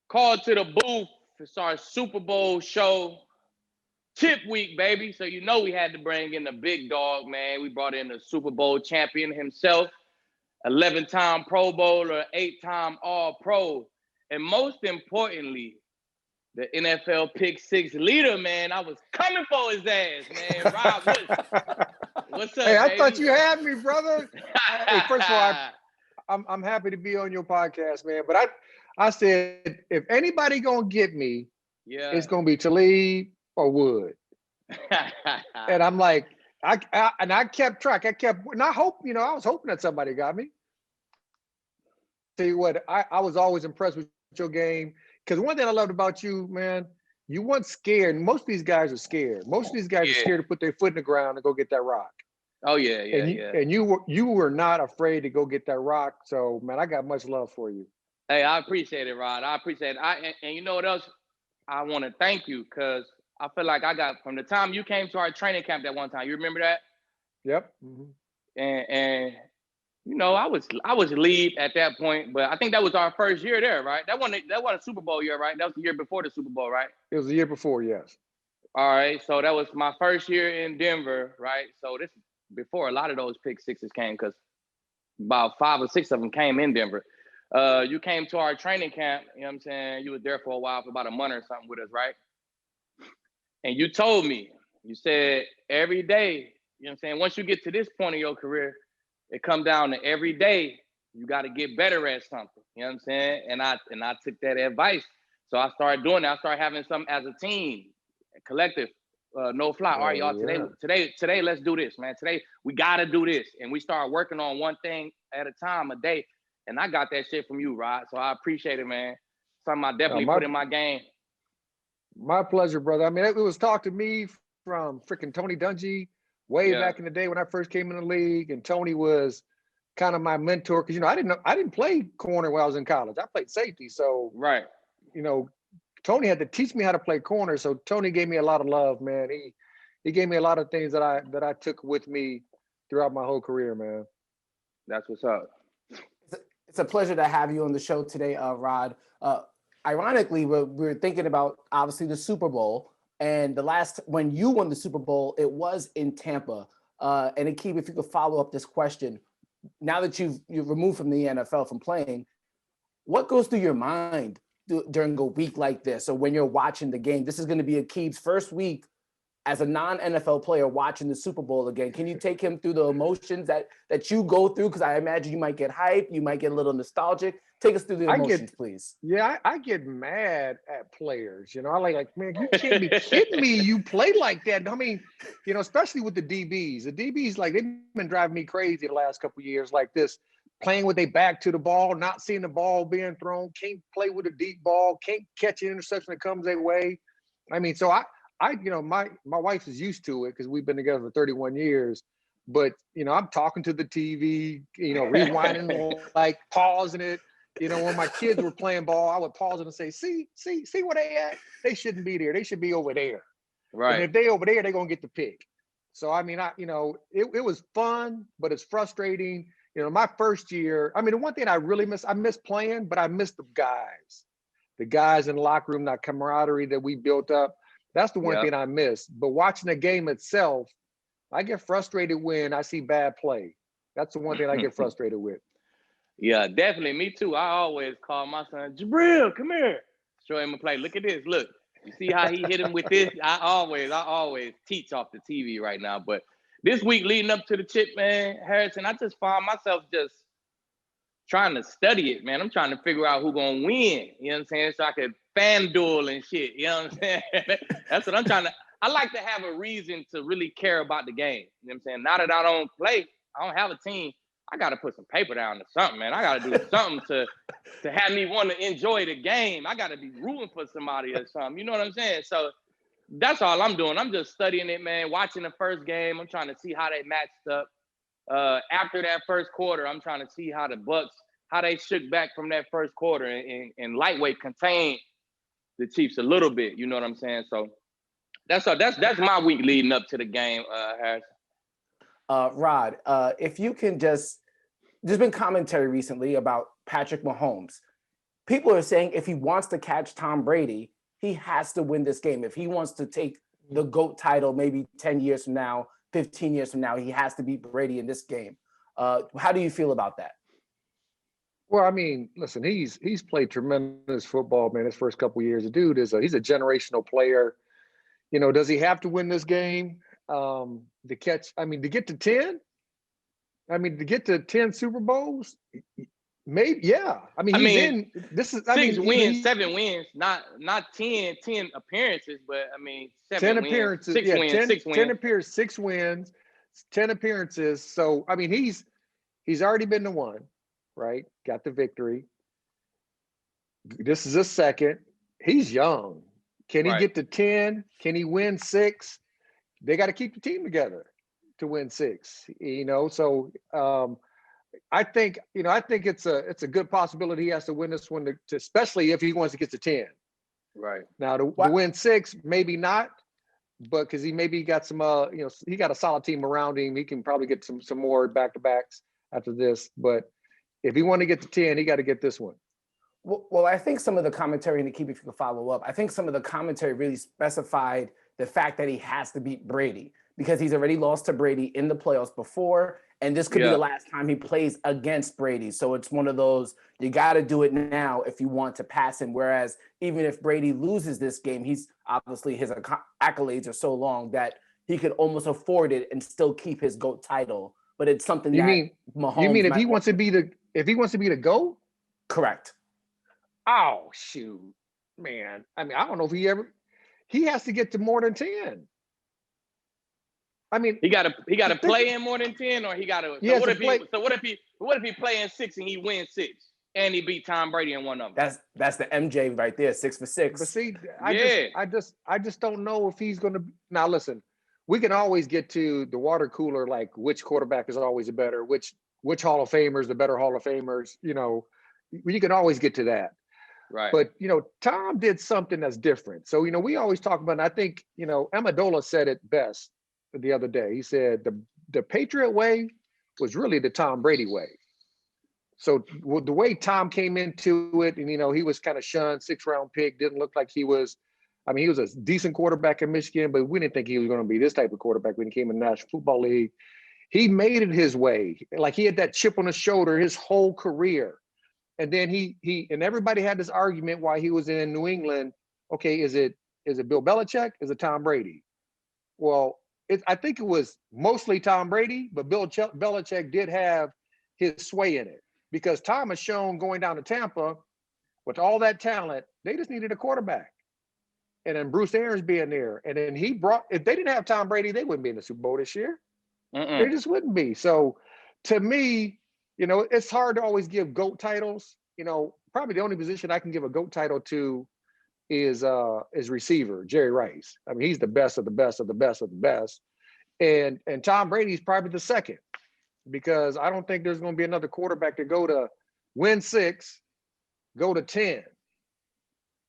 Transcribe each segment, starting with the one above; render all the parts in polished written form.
called to the booth. It's our Super Bowl show. Chip week, baby. So you know we had to bring in the big dog, man. We brought in the Super Bowl champion himself, 11-time Pro Bowler, 8-time All-Pro. And most importantly, the NFL Pick Six leader, man. I was coming for his ass, man. Rod Woodson. What's up, Hey, I baby? thought you had me, brother. Hey, first of all, I'm happy to be on your podcast, man. But I said, if anybody gonna get me, it's gonna be Talib or Wood. And I'm like, I kept track. And I hope, I was hoping that somebody got me. Tell you what, I was always impressed with your game. Because one thing I loved about you, man, you weren't scared. Most of these guys are scared. Most of these guys are scared to put their foot in the ground and go get that rock. Oh yeah. And you were not afraid to go get that rock. So man, I got much love for you. Hey, I appreciate it, Rod. I appreciate it. And you know what else? I want to thank you because I feel like I got from the time you came to our training camp that one time. You remember that? Yep. Mm-hmm. And I was lead at that point, but I think that was our first year there, right? That wasn't a Super Bowl year, right? That was the year before the Super Bowl, right? It was the year before, yes. All right, so that was my first year in Denver, right? So this before a lot of those pick sixes came, because about 5 or 6 of them came in Denver. You came to our training camp, you know what I'm saying? You were there for a while, for about a month or something with us, right? And you told me, you said every day, you know what I'm saying? Once you get to this point in your career, it come down to every day you got to get better at something. You know what I'm saying? And I took that advice. So I started doing that. I started having something as a team, a collective, no fly. All right, y'all, today, let's do this, man. Today we got to do this. And we start working on one thing at a time, a day. And I got that shit from you, Rod. So I appreciate it, man. Something I definitely put in my game. My pleasure, brother. I mean, it was talk to me from freaking Tony Dungy way back in the day when I first came in the league, and Tony was kind of my mentor because I didn't play corner when I was in college. I played safety, so right. Tony had to teach me how to play corner. So Tony gave me a lot of love, man. He gave me a lot of things that I took with me throughout my whole career, man. That's what's up. It's a pleasure to have you on the show today, Rod. Ironically, we're thinking about obviously the Super Bowl. And the last, when you won the Super Bowl, it was in Tampa. And Aqib, if you could follow up this question, now that you've removed from the NFL from playing, what goes through your mind during a week like this, or when you're watching the game? This is going to be Aqib's first week as a non-NFL player watching the Super Bowl again. Can you take him through the emotions that you go through? Because I imagine you might get hyped, you might get a little nostalgic. Take us through the emotions, please. Yeah, I get mad at players. I like, man, you can't be kidding me. You play like that. I mean, especially with the DBs. The DBs, like, they've been driving me crazy the last couple of years, like this, playing with their back to the ball, not seeing the ball being thrown, can't play with a deep ball, can't catch an interception that comes their way. I mean, so my wife is used to it because we've been together for 31 years. But, I'm talking to the TV, rewinding, like pausing it. When my kids were playing ball, I would pause it and say, see where they at? They shouldn't be there. They should be over there. Right. And if they over there, they're going to get the pick. So, I mean, it was fun, but it's frustrating. My first year, I mean, the one thing I really I miss playing, but I miss the guys in the locker room, that camaraderie that we built up. That's the one thing I miss. But watching the game itself, I get frustrated when I see bad play. That's the one thing I get frustrated with. Yeah, definitely. Me too. I always call my son, Jabril, come here. Show him a play. Look at this. Look, you see how he hit him with this? I always teach off the TV right now. But this week leading up to the chip, man, Harrison, I just find myself just trying to study it, man. I'm trying to figure out who's going to win. You know what I'm saying? So I could fan duel and shit. You know what I'm saying? That's what I'm trying to. I like to have a reason to really care about the game. You know what I'm saying? Now that I don't play, I don't have a team, I got to put some paper down or something, man. I got to do something to have me want to enjoy the game. I got to be rooting for somebody or something. You know what I'm saying? So that's all I'm doing. I'm just studying it, man, watching the first game. I'm trying to see how they matched up. After that first quarter, I'm trying to see how the Bucks, how they shook back from that first quarter and lightweight contained the Chiefs a little bit. You know what I'm saying? So that's my week leading up to the game, Harrison. Rod, if you can there's been commentary recently about Patrick Mahomes. people are saying if he wants to catch Tom Brady, he has to win this game. If he wants to take the GOAT title maybe 10 years from now, 15 years from now, he has to beat Brady in this game. How do you feel about that? Well, I mean, listen, he's played tremendous football, man, his first couple of years. The dude he's a generational player. You know, does he have to win this game to get to 10? I mean, to get to 10 Super Bowls? Maybe, yeah. I mean, this is 7 wins, not 10 appearances, but I mean 10 appearances, 6 wins, 10 appearances, 6 wins, 10 appearances. So I mean, he's already been to one, right? Got the victory. This is his second. He's young. Can he get to 10? Can he win 6? They got to keep the team together to win 6. You know, so I think it's a good possibility he has to win this one, to especially if he wants to get to 10. Right. Now to win 6, maybe not, but because he maybe got some he got a solid team around him. He can probably get some more back-to-backs after this. But if he want to get to 10, he got to get this one. Well, I think some of the commentary, and to keep, if you can follow up, I think some of the commentary really specified the fact that he has to beat Brady because he's already lost to Brady in the playoffs before, and this could be the last time he plays against Brady. So it's one of those, you got to do it now if you want to pass him. Whereas even if Brady loses this game, he's obviously, his accolades are so long that he could almost afford it and still keep his GOAT title. But it's something Mahomes. You mean if he wants to be the GOAT? Correct. Oh, shoot, man. I mean, I don't know if he has to get to more than 10. I mean, he got to play in more than 10, or he got to. So what if he play in 6 and he wins 6 and he beat Tom Brady in one of them? That's the MJ right there, 6 for 6. But see, I just don't know if he's going to. Now listen, we can always get to the water cooler, like which quarterback is always a better, which Hall of Famers, the better Hall of Famers. You know, you can always get to that. Right. But, you know, Tom did something that's different. So, you know, we always talk about, and I think, you know, Amendola said it best the other day. He said the Patriot way was really the Tom Brady way. So the way Tom came into it, and, you know, he was kind of shunned, 6th-round pick, didn't look like he was a decent quarterback in Michigan, but we didn't think he was going to be this type of quarterback when he came in the National Football League. He made it his way. Like, he had that chip on his shoulder his whole career. And then he and everybody had this argument why he was in New England. Okay, is it Bill Belichick? Is it Tom Brady? Well, I think it was mostly Tom Brady, but Bill Belichick did have his sway in it because Tom has shown going down to Tampa with all that talent, they just needed a quarterback. And then Bruce Arians being there, and then if they didn't have Tom Brady, they wouldn't be in the Super Bowl this year. They just wouldn't be. So to me, you know, it's hard to always give GOAT titles. You know, probably the only position I can give a GOAT title to is receiver, Jerry Rice. I mean, he's the best of the best of the best of the best. And Tom Brady's probably the second, because I don't think there's going to be another quarterback to go to win 6, go to 10.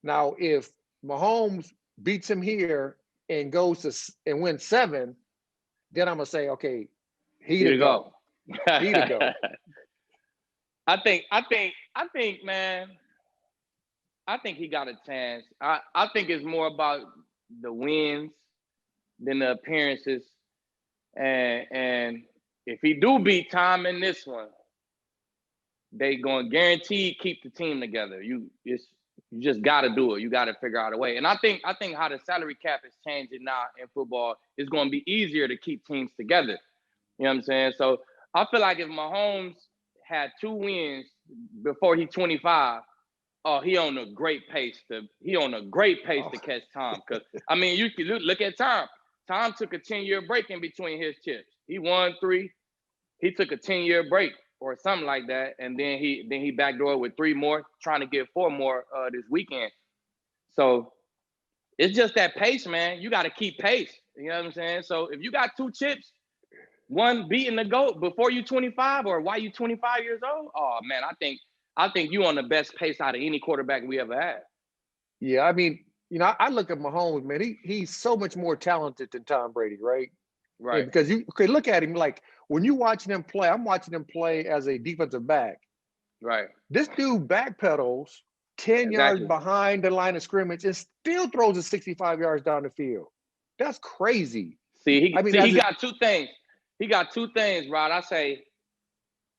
Now, if Mahomes beats him here and goes to and wins 7, then I'm gonna say, okay, he to go. He to go. I think, man, I think he got a chance. I think it's more about the wins than the appearances. And if he do beat Tom in this one, they gonna guarantee keep the team together. You just gotta do it. You gotta figure out a way. And I think how the salary cap is changing now in football, it's gonna be easier to keep teams together. You know what I'm saying? So I feel like if Mahomes had 2 wins before he's 25, he on a great pace to catch Tom. Because I mean, you can look at Tom. Tom took a 10-year break in between his chips. He won 3. He took a 10-year break or something like that, and then he backdoored with 3 more, trying to get 4 more this weekend. So it's just that pace, man. You got to keep pace. You know what I'm saying? So if you got 2 chips, one beating the GOAT before you 25 or while you 25 years old, oh man, I think you on the best pace out of any quarterback we ever had. Yeah, I mean, you know, I look at Mahomes, man. He's so much more talented than Tom Brady, right? Right. Yeah, because you could look at him like when you watching him play. I'm watching him play as a defensive back. Right. This dude backpedals 10 yards behind the line of scrimmage and still throws it 65 yards down the field. That's crazy. See, he got two things. He got two things, Rod. I say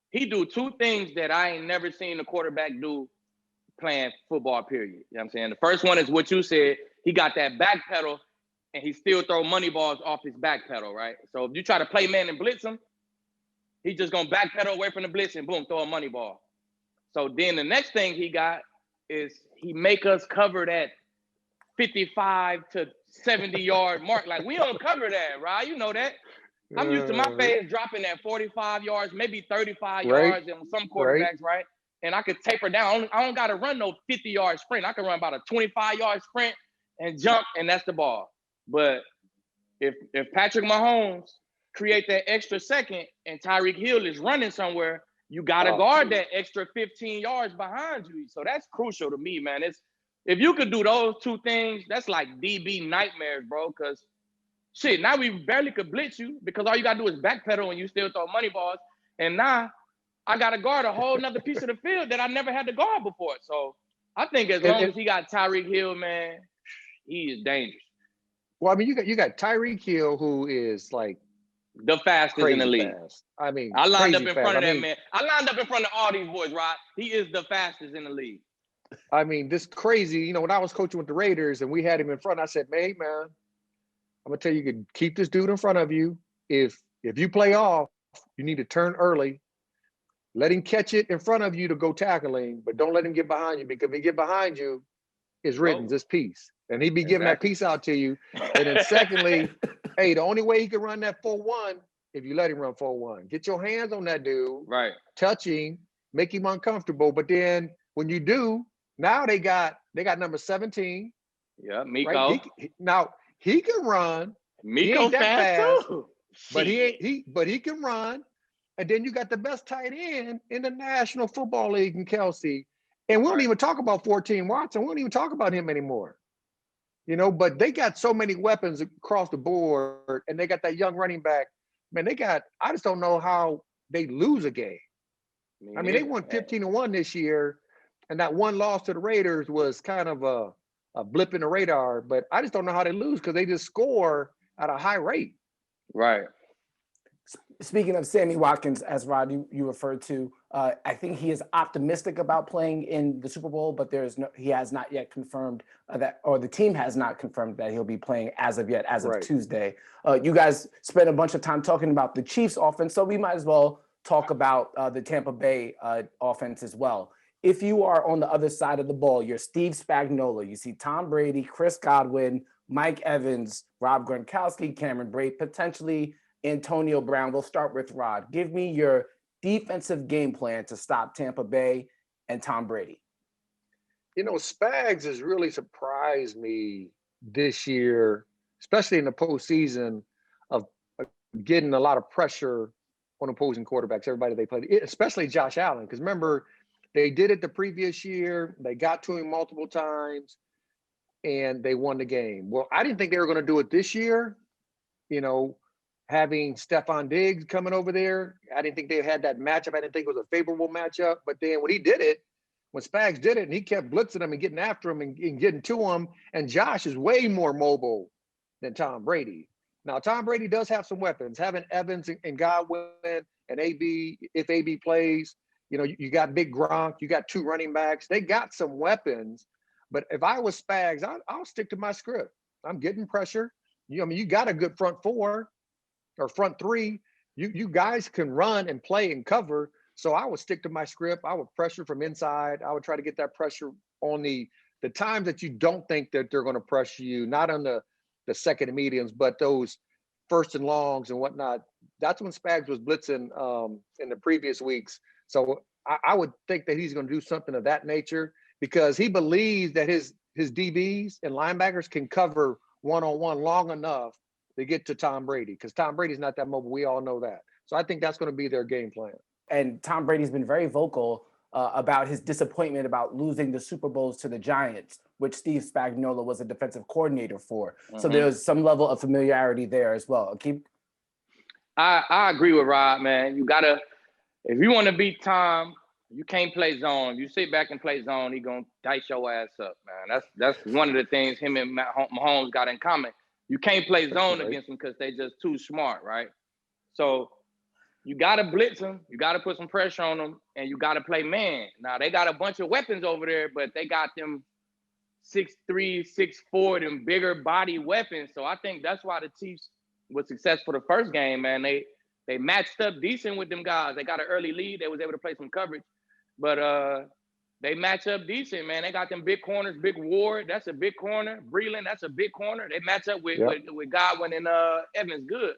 he do two things that I ain't never seen a quarterback do playing football, period. You know what I'm saying? The first one is what you said. He got that back pedal, and he still throw money balls off his back pedal, right? So if you try to play man and blitz him, he just going to back pedal away from the blitz and boom, throw a money ball. So then the next thing he got is he make us cover that 55 to 70-yard mark. Like, we don't cover that, right? You know that. I'm used to my fades dropping at 45 yards, maybe 35 yards on some quarterbacks, right? And I could taper down. I don't got to run no 50-yard sprint. I can run about a 25-yard sprint and jump, and that's the ball. But if Patrick Mahomes create that extra second and Tyreek Hill is running somewhere, you got to guard that extra 15 yards behind you. So that's crucial to me, man. If you could do those two things, that's like DB nightmares, bro, because shit, now we barely could blitz you because all you got to do is backpedal and you still throw money balls. And now I got to guard a whole nother piece of the field that I never had to guard before. So I think as long as he got Tyreek Hill, man, he is dangerous. Well, I mean, you got Tyreek Hill, who is like the fastest in the league. Fast. I mean, I lined up in front of that man. I lined up in front of all these boys, Rod. He is the fastest in the league. I mean, this crazy, you know, when I was coaching with the Raiders and we had him in front, I said, hey, man, I'm going to tell you, you can keep this dude in front of you. If you play off, you need to turn early. Let him catch it in front of you to go tackling, but don't let him get behind you, because if he get behind you, it's written, this piece. And he'd be giving that piece out to you. And then secondly, hey, the only way he can run that 4-1, if you let him run 4-1. Get your hands on that dude. Right. Touch him, make him uncomfortable. But then when you do, now they got number 17. Yeah, Miko. Right? Now he can run. Miko fast too. But he can run. And then you got the best tight end in the National Football League in Kelsey. And we don't even talk about 14 Watson. We don't even talk about him anymore. You know, but they got so many weapons across the board, and they got that young running back. Man, I just don't know how they lose a game. I mean, they won 15-1 this year, and that one loss to the Raiders was kind of a blip in the radar, but I just don't know how they lose because they just score at a high rate. Right. Speaking of Sammy Watkins, as Rod, you referred to, I think he is optimistic about playing in the Super Bowl, but he has not yet confirmed that, or the team has not confirmed that he'll be playing as of yet, as of Tuesday. You guys spent a bunch of time talking about the Chiefs offense, so we might as well talk about the Tampa Bay offense as well. If you are on the other side of the ball, you're Steve Spagnuolo, you see Tom Brady, Chris Godwin, Mike Evans, Rob Gronkowski, Cameron Brate, potentially Antonio Brown. We'll start with Rod. Give me your defensive game plan to stop Tampa Bay and Tom Brady. You know, Spags has really surprised me this year, especially in the postseason, of getting a lot of pressure on opposing quarterbacks, everybody they played, especially Josh Allen. Because remember, they did it the previous year. They got to him multiple times, and they won the game. Well, I didn't think they were going to do it this year. You know, having Stephon Diggs coming over there, I didn't think they had that matchup. I didn't think it was a favorable matchup. But then when he did it, when Spags did it, and he kept blitzing him and getting after him and getting to him, and Josh is way more mobile than Tom Brady. Now, Tom Brady does have some weapons. Having Evans and Godwin and AB, if AB plays, you know, you got big Gronk, you got two running backs. They got some weapons. But if I was Spags, I'll stick to my script. I'm getting pressure. I mean, you got a good front four or front three. You guys can run and play and cover. So I would stick to my script. I would pressure from inside. I would try to get that pressure on the times that you don't think that they're going to pressure you, not on the second and mediums, but those first and longs and whatnot. That's when Spags was blitzing in the previous weeks. So I would think that he's going to do something of that nature, because he believes that his DBs and linebackers can cover one-on-one long enough to get to Tom Brady, because Tom Brady's not that mobile. We all know that. So I think that's going to be their game plan. And Tom Brady's been very vocal about his disappointment about losing the Super Bowls to the Giants, which Steve Spagnuolo was a defensive coordinator for. Mm-hmm. So there's some level of familiarity there as well. Aqib? I agree with Rob, man. You gotta, if you want to beat Tom, You can't play zone. You sit back and play zone, he gonna dice your ass up, man. That's one of the things him and Mahomes got in common. You can't play zone against them because they just too smart, right? So you gotta blitz them, you gotta put some pressure on them, and you gotta play man. Now they got a bunch of weapons over there, but they got them 6'3", 6'4", them bigger body weapons. So I think that's why the Chiefs was successful the first game, man. They matched up decent with them guys. They got an early lead. They was able to play some coverage, but they match up decent, man. They got them big corners. Big Ward, that's a big corner. Breland, that's a big corner. They match up with Godwin and Evans good.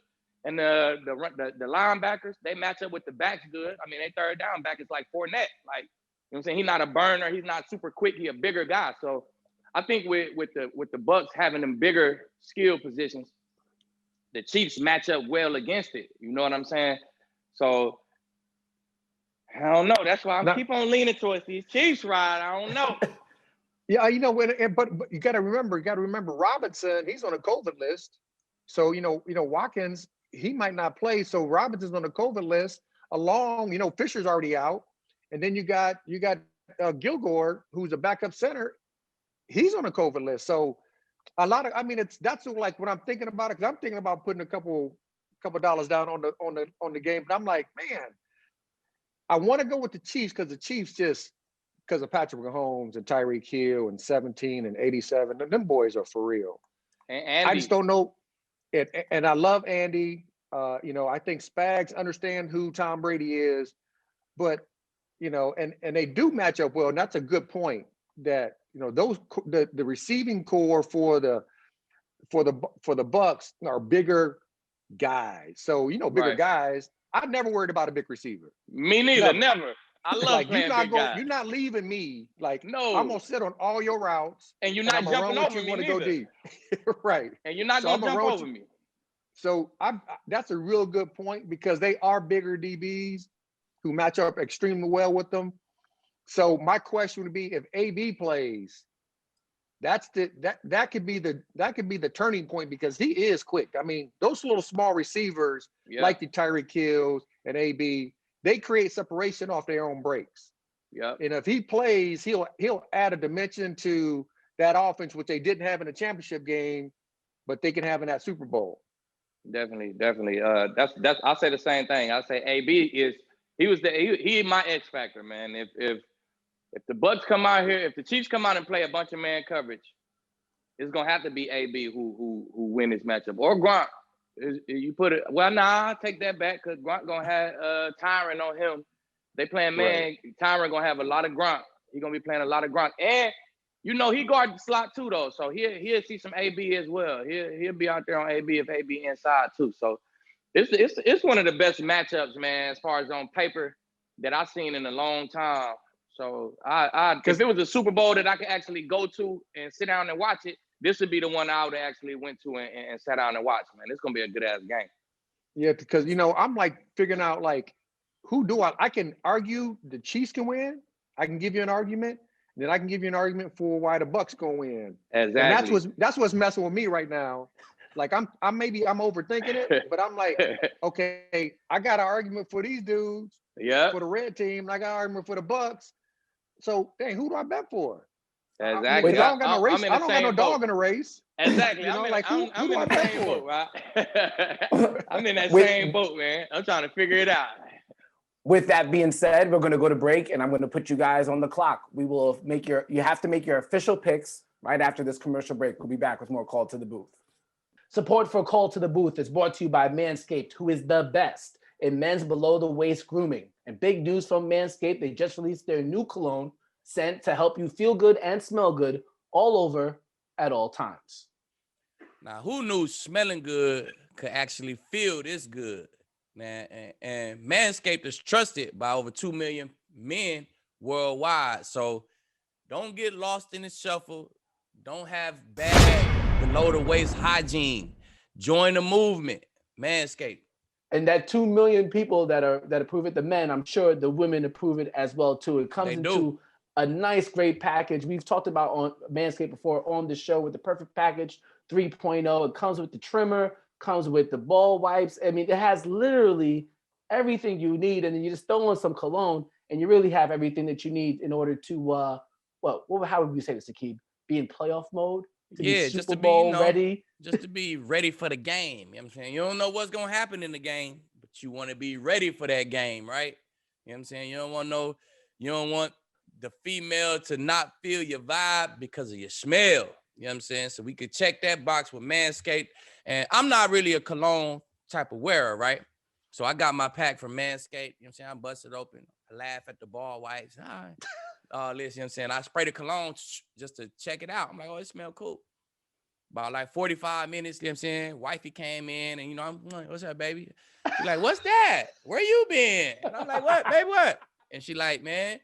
And the linebackers, they match up with the backs good. I mean, they third down back is like Fournette. Like, you know what I'm saying? He's not a burner. He's not super quick. He's a bigger guy. So I think with the Bucks having them bigger skill positions, the Chiefs match up well against it. You know what I'm saying? So I don't know. That's why I keep on leaning towards these Chiefs, Rod. I don't know. Yeah, you know, but you got to remember Robinson. He's on a COVID list. So you know, Watkins, he might not play. So Robinson's on the COVID list. Along, you know, Fisher's already out, and then you got Gilgore, who's a backup center. He's on a COVID list. So a lot of, I mean, that's like when I'm thinking about it, because I'm thinking about putting a couple dollars down on the game. But I'm like, man, I want to go with the Chiefs because the Chiefs because of Patrick Mahomes and Tyreek Hill and 17 and 87. Them boys are for real. And I just don't know. And I love Andy. You know, I think Spags understand who Tom Brady is, but you know, and they do match up well. And that's a good point. That you know, the receiving core for the Bucks are bigger guys. So you know, bigger guys. I've never worried about a big receiver. Me neither. Never. I love like playing big guys. You're not leaving me. Like no, I'm gonna sit on all your routes, and you're not jumping over me neither. Go deep. Right. And you're not gonna jump over me. So that's a real good point because they are bigger DBs who match up extremely well with them. So my question would be, if AB plays, that could be the turning point because he is quick. I mean, those little small receivers like the Tyreek Hills and AB, they create separation off their own breaks. Yeah. And if he plays, he'll add a dimension to that offense, which they didn't have in the championship game, but they can have in that Super Bowl. Definitely. That's I'll say the same thing. I'll say AB he my X factor, man. If the Bucks come out here, if the Chiefs come out and play a bunch of man coverage, it's gonna have to be AB who win this matchup, or Gronk. You put it well. Nah, I'll take that back because Gronk gonna have Tyron on him. They playing man. Right. Tyron gonna have a lot of Gronk. He gonna be playing a lot of Gronk, and you know he guard the slot too though. So he'll see some AB as well. He'll be out there on AB if AB inside too. So it's one of the best matchups, man, as far as on paper that I've seen in a long time. So if it was a Super Bowl that I could actually go to and sit down and watch it, this would be the one I would actually went to and sat down and watched, man. It's gonna be a good ass game. Yeah, because you know, I'm like figuring out like who do I can argue the Chiefs can win. I can give you an argument, then I can give you an argument for why the Bucks gonna win. Exactly. And that's what's messing with me right now. Like I'm overthinking it, but I'm like, okay, I got an argument for these dudes, for the red team, and I got an argument for the Bucks. So, dang, who do I bet for? Exactly. I don't got no race. I don't got no dog in the race. Exactly. You know, who do I bet for? Boat, right? I'm in that same boat, man. I'm trying to figure it out. With that being said, we're going to go to break, and I'm going to put you guys on the clock. We will you have to make your official picks right after this commercial break. We'll be back with more Call to the Booth. Support for Call to the Booth is brought to you by MANSCAPED, who is the best in men's below-the-waist grooming. And big news from MANSCAPED, they just released their new cologne scent to help you feel good and smell good all over at all times. Now, who knew smelling good could actually feel this good, man? And MANSCAPED is trusted by over 2 million men worldwide. So don't get lost in the shuffle. Don't have bad below-the-waist hygiene. Join the movement, MANSCAPED. And that 2 million people that approve it, the men, I'm sure the women approve it as well too. It comes into a nice, great package. We've talked about on MANSCAPED before on the show with the Perfect Package 3.0. It comes with the trimmer, comes with the ball wipes. I mean, it has literally everything you need. And then you just throw in some cologne and you really have everything that you need in order to, how would you say this, Aqib? Be in playoff mode? To be just Super to be, Bowl ready? Just to be ready for the game. You know what I'm saying? You don't know what's going to happen in the game, but you want to be ready for that game, right? You know what I'm saying? You don't want the female to not feel your vibe because of your smell. You know what I'm saying? So we could check that box with Manscaped. And I'm not really a cologne type of wearer, right? So I got my pack from Manscaped. You know what I'm saying? I bust it open. I laugh at the ball wipes. All right. Listen, you know what I'm saying? I spray the cologne just to check it out. I'm like, oh, it smells cool. About like 45 minutes, you know what I'm saying? Wifey came in and, I'm like, what's up, baby? She's like, what's that? Where you been? And I'm like, what, babe, what? And she like, man,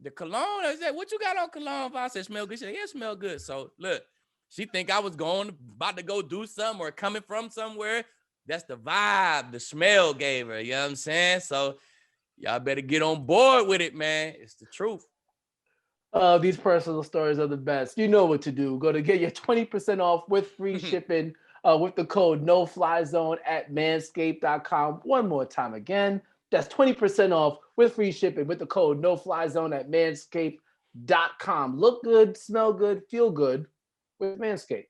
the cologne. I said, what you got on cologne? I said, smell good. She said, yeah, it smell good. So look, she think I was about to go do something or coming from somewhere. That's the vibe the smell gave her. You know what I'm saying? So y'all better get on board with it, man. It's the truth. These personal stories are the best. You know what to do. Go to get your 20% off with free shipping with the code NOFLYZONE at manscaped.com. One more time again. That's 20% off with free shipping with the code NOFLYZONE at manscaped.com. Look good, smell good, feel good with Manscaped.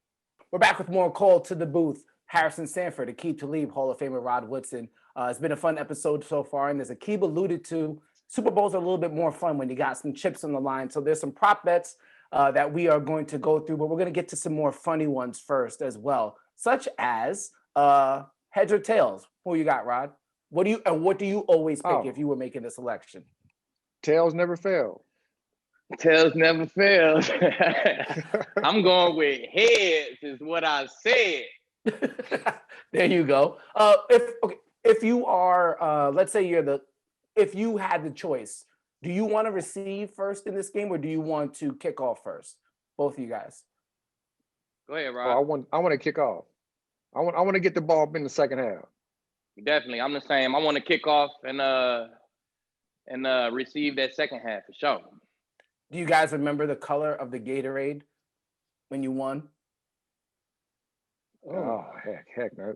We're back with more Call to the Booth. Harrison Sanford, Aqib Talib, Hall of Famer Rod Woodson. It's been a fun episode so far, and as Aqib alluded to, Super Bowls are a little bit more fun when you got some chips on the line. So there's some prop bets that we are going to go through, but we're going to get to some more funny ones first as well, such as heads or tails. Who you got, Rod? What do you always pick if you were making a selection? Tails never fail. Tails never fails. I'm going with heads is what I said. There you go. If you are, let's say if you had the choice, do you want to receive first in this game or do you want to kick off first? Both of you guys. Go ahead, Rob. I want to kick off. I want to get the ball in the second half. Definitely, I'm the same. I want to kick off and receive that second half for sure. Do you guys remember the color of the Gatorade when you won? Oh heck no.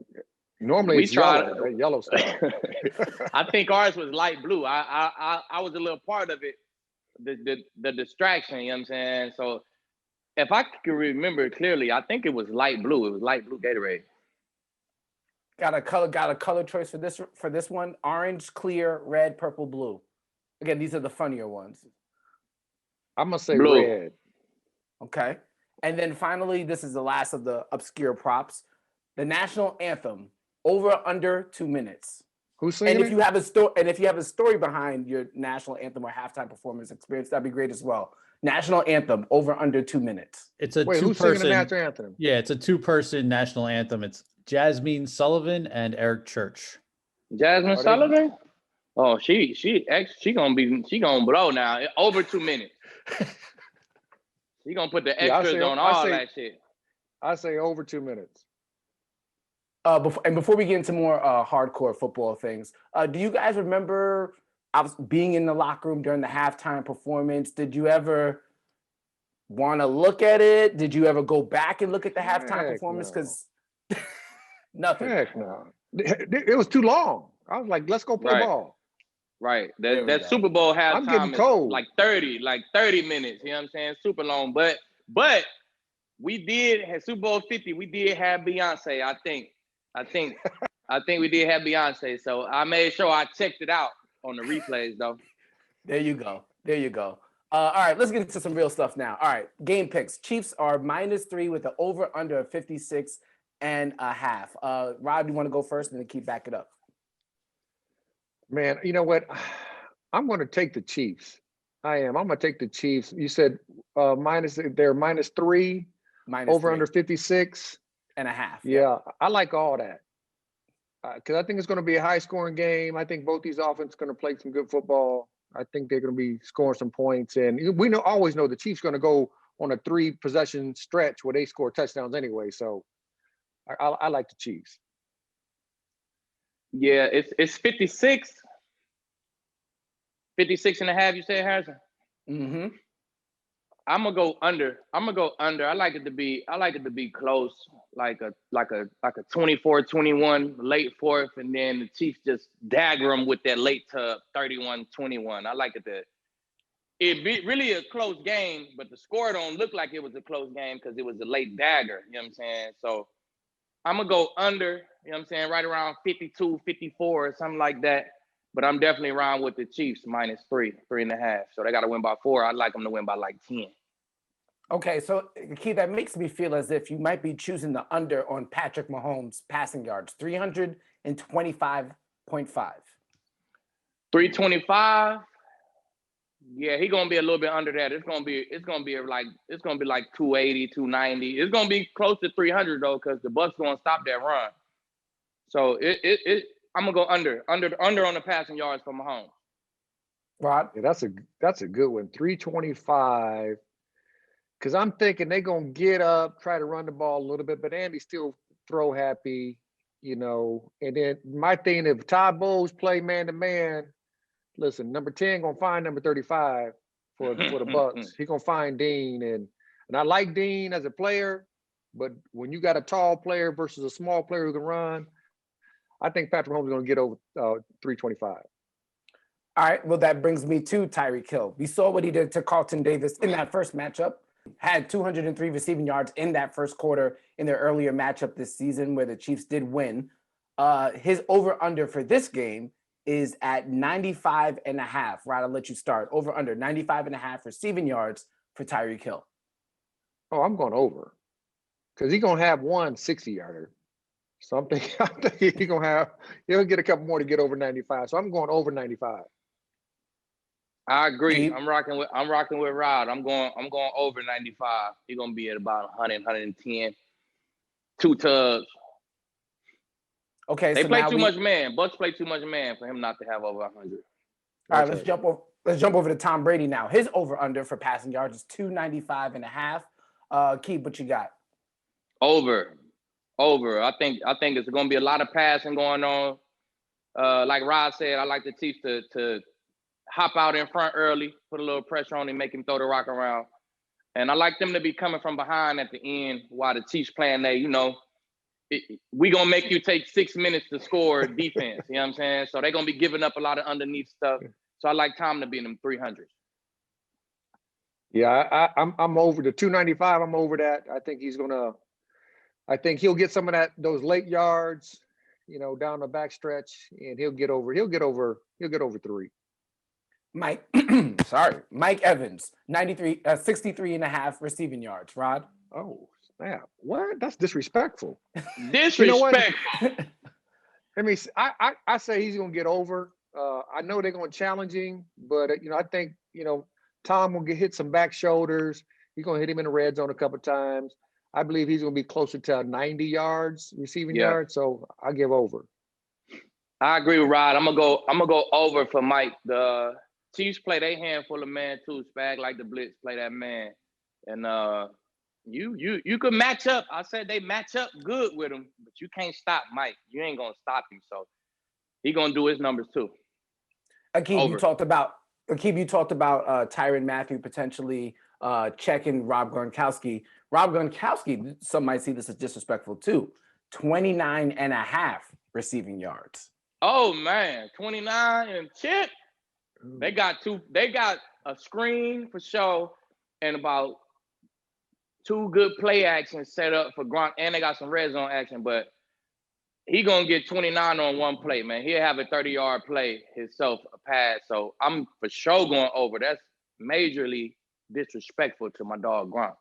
Normally it's yellow stuff. I think ours was light blue. I was a little part of it. The distraction, you know what I'm saying? So if I can remember clearly, I think it was light blue. It was light blue Gatorade. Got a color choice for this one: orange, clear, red, purple, blue. Again, these are the funnier ones. I'm gonna say blue. Red. Okay. And then finally, this is the last of the obscure props. The national anthem, over under 2 minutes. Who's singing and if you have a story behind your national anthem or halftime performance experience, that'd be great as well. National anthem, over under 2 minutes. It's a Who's singing the national anthem? Yeah, it's a 2-person national anthem. It's Jasmine Sullivan and Eric Church. Jasmine Sullivan? Oh, she gonna blow now. Over 2 minutes. She gonna put the extras on all that shit. I say over 2 minutes. Before we get into more hardcore football things, do you guys remember being in the locker room during the halftime performance? Did you ever want to look at it? Did you ever go back and look at the halftime performance? Because nothing. Heck no. It was too long. I was like, let's go play ball. Right. That Super Bowl halftime I'm getting cold. Is like 30 minutes. You know what I'm saying? Super long. But we did have Super Bowl 50. We did have Beyonce, I think we did have Beyonce. So I made sure I checked it out on the replays, though. There you go. All right, let's get into some real stuff now. All right, game picks. Chiefs are -3 with the over under of 56.5. Rob, you want to go first and then keep back it up? Man, you know what? I'm going to take the Chiefs. I'm going to take the Chiefs. You said they're -3, over under 56.5. Yeah, I like all that. Because I think it's going to be a high-scoring game. I think both these offenses are going to play some good football. I think they're going to be scoring some points. And we always know the Chiefs going to go on a 3-possession stretch where they score touchdowns anyway. So I like the Chiefs. Yeah, it's 56. 56.5, you said, Harrison? Mm-hmm. I'm gonna go under. I like it to be close, like a 24-21 late fourth, and then the Chiefs just dagger them with that late to 31-21. I like it to be really a close game, but the score don't look like it was a close game because it was a late dagger. You know what I'm saying? So I'm gonna go under. You know what I'm saying? Right around 52, 54, or something like that. But I'm definitely around with the Chiefs -3.5. So they got to win by 4. I'd like them to win by like 10. Okay, so Keith, that makes me feel as if you might be choosing the under on Patrick Mahomes passing yards, 325.5. 325. Yeah, he's gonna be a little bit under that. It's gonna be like 280, 290. It's gonna be close to 300 though, because the Bucs gonna stop that run. So I'm gonna go under on the passing yards for Mahomes. Rod? Yeah, that's a good one. 325. Because I'm thinking they're gonna get up, try to run the ball a little bit, but Andy's still throw happy, you know. And then my thing, if Todd Bowles play man to man, listen, number 10 gonna find number 35 for the Bucs. He gonna find Dean, and I like Dean as a player, but when you got a tall player versus a small player who can run, I think Patrick Mahomes is gonna get over 325. All right, well, that brings me to Tyreek Hill. We saw what he did to Carlton Davis in that first matchup. Had 203 receiving yards in that first quarter in their earlier matchup this season where the Chiefs did win. His over-under for this game is at 95.5. Right, I'll let you start. Over-under 95.5 receiving yards for Tyreek Hill. Oh, I'm going over. Because he's going to have one 60-yarder. So I'm thinking he'll get a couple more to get over 95. So I'm going over 95. I agree. I'm rocking with Rod. I'm going over 95. He's gonna be at about 100, 110. 2 tugs. Okay, they so play too much man. Bucs play too much man for him not to have over 100. All right, let's jump over to Tom Brady now. His over/under for passing yards is 295.5. Keith, what you got? Over. I think it's gonna be a lot of passing going on. Like Rod said, I like the Chiefs to hop out in front early, put a little pressure on him, make him throw the rock around. And I like them to be coming from behind at the end while the Chiefs playing there, we going to make you take 6 minutes to score defense. You know what I'm saying? So they're going to be giving up a lot of underneath stuff. So I like Tom to be in them 300s. Yeah, I'm over the 295. I'm over that. I think he'll get some of those late yards, down the backstretch, and he'll get over 3. Mike Evans, 63.5 receiving yards. Rod? Oh, snap. What? That's disrespectful. Disrespectful. You know what? I mean, I say he's going to get over. I know they're going to challenge him, but, I think, Tom will hit some back shoulders. He's going to hit him in the red zone a couple of times. I believe he's going to be closer to 90 yards, receiving yards, so I give over. I agree with Rod. I'm gonna go over for Mike. The Chiefs play their handful of man too. Spag like the blitz, play that man, and you could match up. I said they match up good with him, but you can't stop Mike. You ain't gonna stop him, so he gonna do his numbers too. Aqib, you talked about Tyrann Mathieu potentially checking Rob Gronkowski. Rob Gronkowski, some might see this as disrespectful too. 29.5 receiving yards. Oh man, 29 and chip. They got a screen for sure and about 2 good play actions set up for Gronk, and they got some red zone action, but he gonna get 29 on one play, man. He'll have a 30-yard play himself, a pass. So I'm for sure going over. That's majorly disrespectful to my dog Gronk.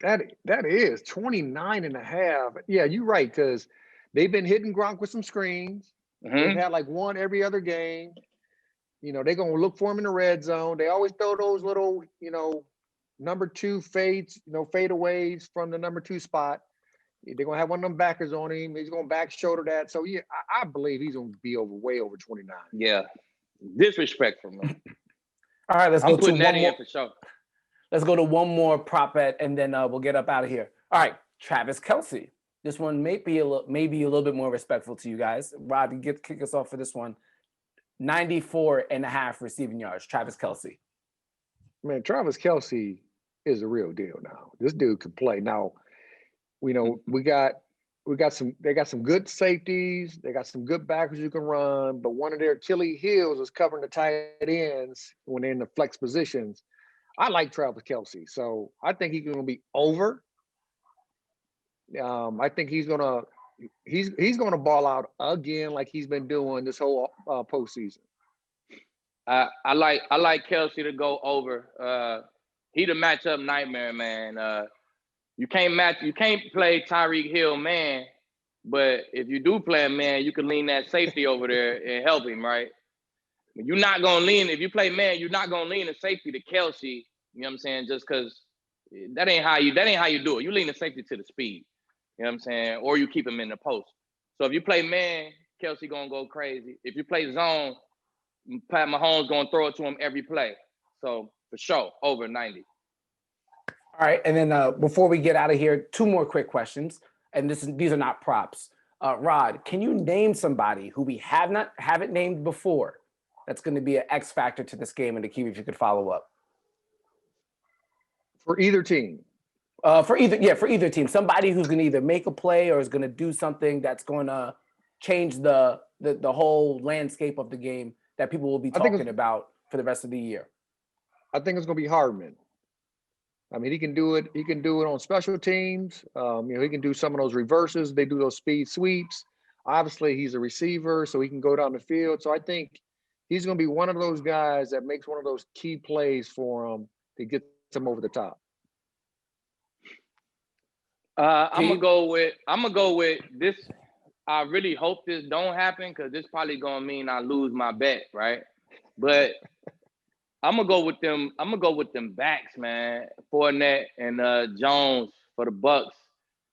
That is 29.5. Yeah, you're right, because they've been hitting Gronk with some screens. Mm-hmm. They've had like one every other game. They're going to look for him in the red zone. They always throw those little, number 2 fades, fadeaways from the number 2 spot. They're going to have one of them backers on him. He's going to back shoulder that. So, yeah, I believe he's going to be way over 29. Yeah. Disrespectful, man. All right, let's go to one more. For sure. Let's go to one more prop bet, and then we'll get up out of here. All right, Travis Kelce. This one may be a little bit more respectful to you guys. Rod, kick us off for this one. 94.5 receiving yards. Travis Kelce. Man, Travis Kelce, is the real deal now. This dude can play. Now, you know, they got some good safeties, they got some good backers who can run, but one of their Achilles heels is covering the tight ends when they're in the flex positions. I like Travis Kelce, so I think he's gonna be over. I think he's gonna ball out again like he's been doing this whole postseason. I like Kelce to go over. He the matchup nightmare, man. You can't play Tyreek Hill, man. But if you do play him, man, you can lean that safety over there and help him, right? You're not gonna lean, if you play man, you're not gonna lean the safety to Kelce. You know what I'm saying? Just because that ain't how you do it. You lean the safety to the speed. You know what I'm saying? Or you keep him in the post. So if you play man, Kelce gonna go crazy. If you play zone, Pat Mahomes gonna throw it to him every play. So for sure, over 90. All right, and then before we get out of here, 2 more quick questions, and these are not props. Rod, can you name somebody who we haven't named before that's going to be an X factor to this game, and Aqib, if you could follow up for either team? For either team, somebody who's going to either make a play or is going to do something that's going to change the whole landscape of the game that people will be talking about for the rest of the year. I think it's going to be Hardman. I mean, he can do it. He can do it on special teams. He can do some of those reverses. They do those speed sweeps. Obviously, he's a receiver, so he can go down the field. So I think he's going to be one of those guys that makes one of those key plays for him to get him over the top. I'm gonna go with this. I really hope this don't happen because this probably gonna mean I lose my bet, right? But I'm gonna go with them. I'm gonna go with them backs, man. Fournette and Jones for the Bucks.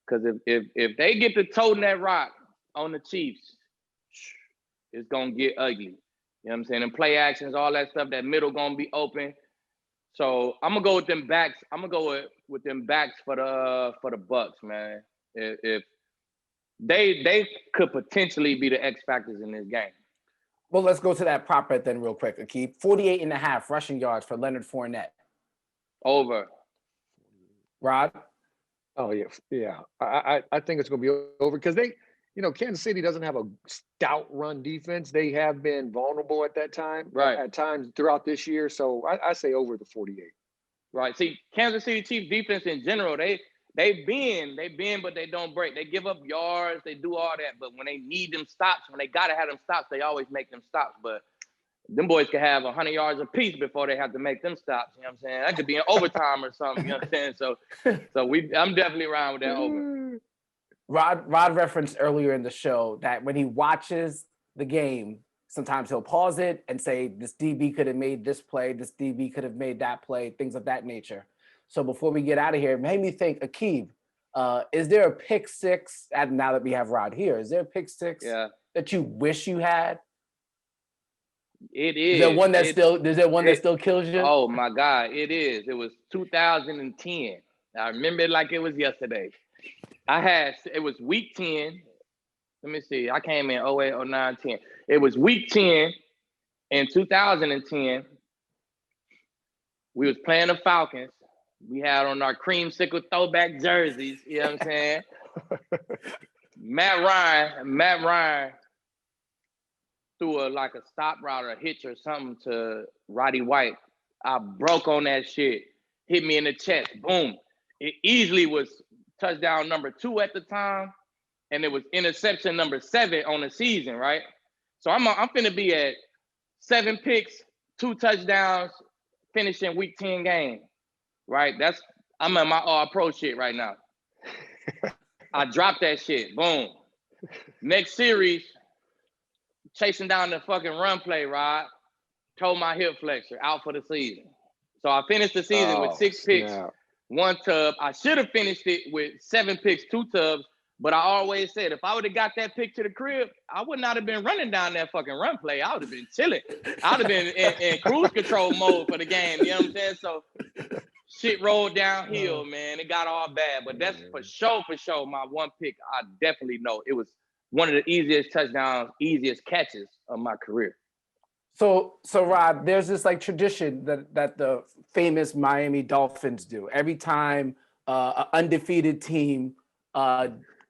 Because if they get to toting that rock on the Chiefs, it's gonna get ugly. You know what I'm saying? And play actions, all that stuff. That middle gonna be open. So I'm gonna go with them backs. I'm gonna go with them backs for the Bucks, man. If they could potentially be the X factors in this game. Well, let's go to that prop bet then real quick, Aqib. 48.5 rushing yards for Leonard Fournette. Over. Rod? Oh, yeah. I think it's going to be over because Kansas City doesn't have a stout run defense. They have been vulnerable at that time, right? At times throughout this year. So I say over the 48. Right. See, Kansas City Chiefs defense in general, they bend, but they don't break. They give up yards, they do all that. But when they need them stops, when they gotta have them stops, they always make them stops. But them boys could have 100 yards apiece before they have to make them stops. You know what I'm saying? That could be an overtime or something. You know what I'm saying? So I'm definitely around with that over. Rod referenced earlier in the show that when he watches the game, sometimes he'll pause it and say, this DB could have made this play, this DB could have made that play, things of that nature. So before we get out of here, it made me think, Aqib, is there a pick six, and now that we have Rod here, is there a pick six that you wish you had? It is. Is there one that still kills you? Oh my God, it is. It was 2010. I remember it like it was yesterday. It was week 10. Let me see. I came in 08, 09, 10. It was week 10 in 2010. We was playing the Falcons. We had on our creamsicle throwback jerseys. You know what I'm saying? Matt Ryan threw a stop route or a hitch or something to Roddy White. I broke on that shit. Hit me in the chest. Boom. It easily was touchdown number 2 at the time. And it was interception number 7 on the season, right? So I'm finna be at 7 picks, 2 touchdowns, finishing week 10 game, right? I'm at my all-pro shit right now. I dropped that shit, boom. Next series, chasing down the fucking run play, Rod. Tore my hip flexor, out for the season. So I finished the season with 6 picks, 1 tub. I should have finished it with 7 picks, 2 tubs. But I always said, if I would have got that pick to the crib, I would not have been running down that fucking run play. I would have been chilling. I would have been in cruise control mode for the game. You know what I'm saying? So shit rolled downhill, man. It got all bad. But that's for sure, my one pick. I definitely know it was one of the easiest touchdowns, easiest catches of my career. So Rod, there's this like tradition that the famous Miami Dolphins do. Every time an undefeated team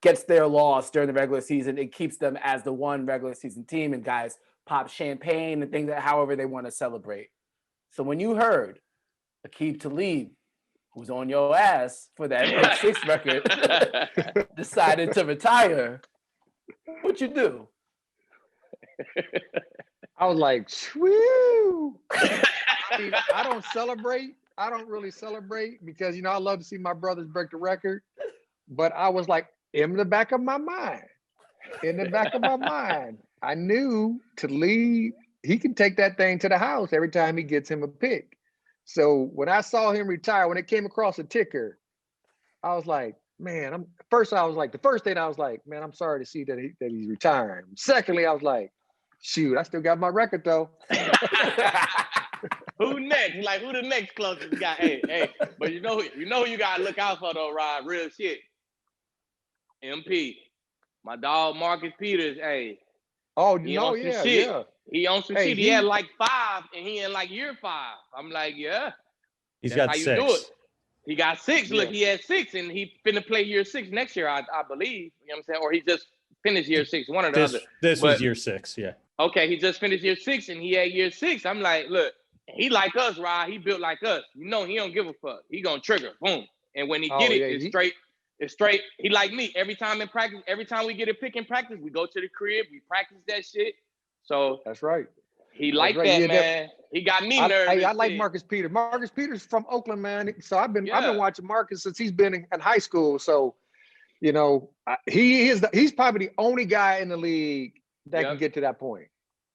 gets their loss during the regular season, it keeps them as the one regular season team, and guys pop champagne and things that however they want to celebrate. So when you heard Aqib Talib, who's on your ass for that pick six record, decided to retire, what you do? I was like, woo. I mean, I don't celebrate. I don't really celebrate because, I love to see my brothers break the record. But I was like, in the back of my mind, I knew Talib, he can take that thing to the house every time he gets him a pick. So when I saw him retire, when it came across the ticker, I was like, man, the first thing I was like, man, I'm sorry to see that he's retiring. Secondly, I was like, shoot, I still got my record though. Who next? Like, who the next closest guy? Hey, but you know who you gotta look out for though, Rod. Real shit. MP. My dog Marcus Peters, hey. Oh, no, yeah, shit. Yeah. He on some shit. He had like 5 and he in like year 5. I'm like, yeah. He's got 6. Do it. He got 6. Yeah. Look, he had 6 and he finna play year 6 next year, I believe. You know what I'm saying? Or he just finished year 6, one or the other. This was year 6, yeah. Okay, he just finished year 6 and he had year 6. I'm like, look, he like us, Rod. He built like us. He don't give a fuck. He gonna trigger, boom. And when he get it, it's straight. It's straight. He like me. Every time in practice, every time we get a pick in practice, we go to the crib, we practice that shit. So that's right. He like that, yeah, man. He got me nervous. I like Marcus Peters. Marcus Peters from Oakland, man. So I've been watching Marcus since he's been in high school. So, he's probably the only guy in the league that can get to that point.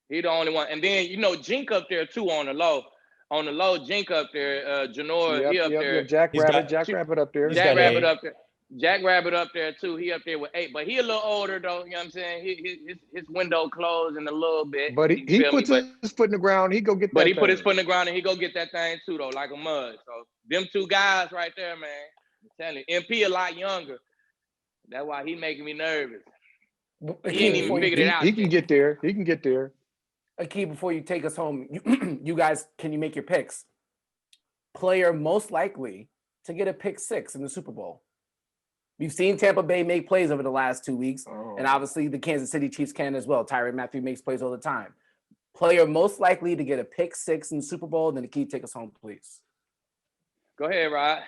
He the only one. And then Jink up there too on the low. On the low, Jink up there. Janor, he up there. Jack Rabbit up there. Jack Rabbit up there. Jack Rabbit up there too. He up there with 8, but he a little older though. You know what I'm saying? His window closed in a little bit. But he puts his foot in the ground. He go get that. But he put his foot in the ground and he go get that thing too though, like a mud. So them 2 guys right there, man. I'm telling you, MP a lot younger. That's why he making me nervous. He ain't even figured it out. He can get there. He can get there. Aqib, before you take us home, you guys, can you make your picks? Player most likely to get a pick 6 in the Super Bowl. We've seen Tampa Bay make plays over the last 2 weeks, and obviously the Kansas City Chiefs can as well. Tyrann Mathieu makes plays all the time. Player most likely to get a pick 6 in the Super Bowl. Then Aqib, take us home, please. Go ahead, Rod.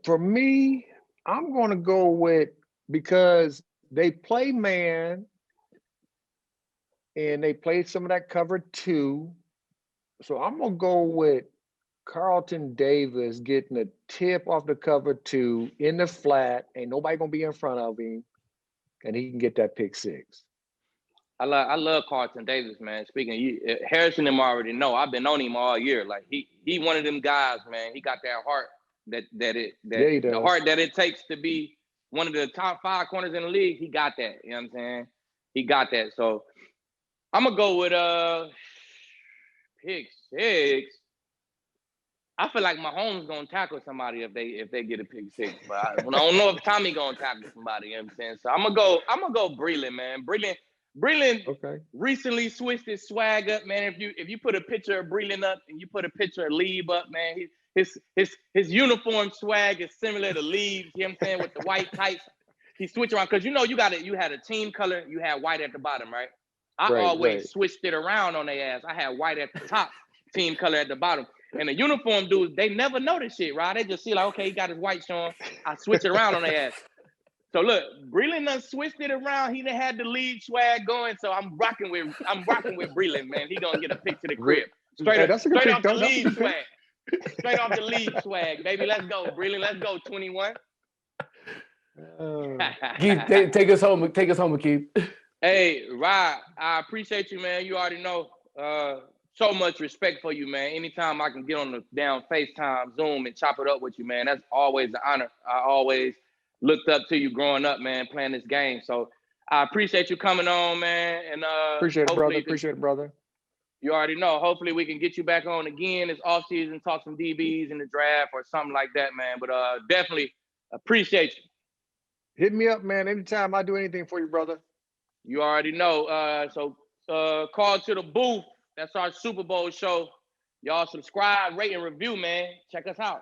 For me, I'm going to go with, because they play man and they play some of that cover 2. So I'm going to go with Carlton Davis getting a tip off the cover 2 in the flat. Ain't nobody gonna be in front of him, and he can get that pick 6. I love Carlton Davis, man. Speaking of you, Harrison and him already know. I've been on him all year. Like he one of them guys, man. He got that heart the heart that it takes to be one of the top 5 corners in the league. He got that. You know what I'm saying? He got that. So I'm gonna go with pick 6. I feel like Mahomes gonna tackle somebody if they get a pick 6, but I don't know if Tommy gonna tackle somebody. You know what I'm saying? So I'm gonna go Breland, man. Breland recently switched his swag up, man. If you put a picture of Breland up and you put a picture of Lieb up, man, his uniform swag is similar to Lieb's. You know what I'm saying? With the white tights, he switched around because you had a team color, you had white at the bottom, right? I always switched it around on their ass. I had white at the top, team color at the bottom. And the uniform dudes, they never know this shit, right? They just see like, okay, he got his white showing. I switch it around on their ass. So look, Breland done switched it around. He done had the lead swag going. So I'm rocking with Breland, man. He gonna get a pick to the crib. Straight off the lead swag. Straight off the lead swag, baby. Let's go, Breland. Let's go, 21. Take us home, Aqib. Hey, Rod, I appreciate you, man. You already know. So much respect for you, man. Anytime I can get on the down FaceTime, Zoom, and chop it up with you, man, that's always an honor. I always looked up to you growing up, man, playing this game. So I appreciate you coming on, man. And appreciate it, brother. You already know. Hopefully we can get you back on again this offseason, talk some DBs in the draft or something like that, man. But definitely appreciate you. Hit me up, man. Anytime I do anything for you, brother. You already know. So call to the booth. That's our Super Bowl show. Y'all subscribe, rate, and review, man. Check us out.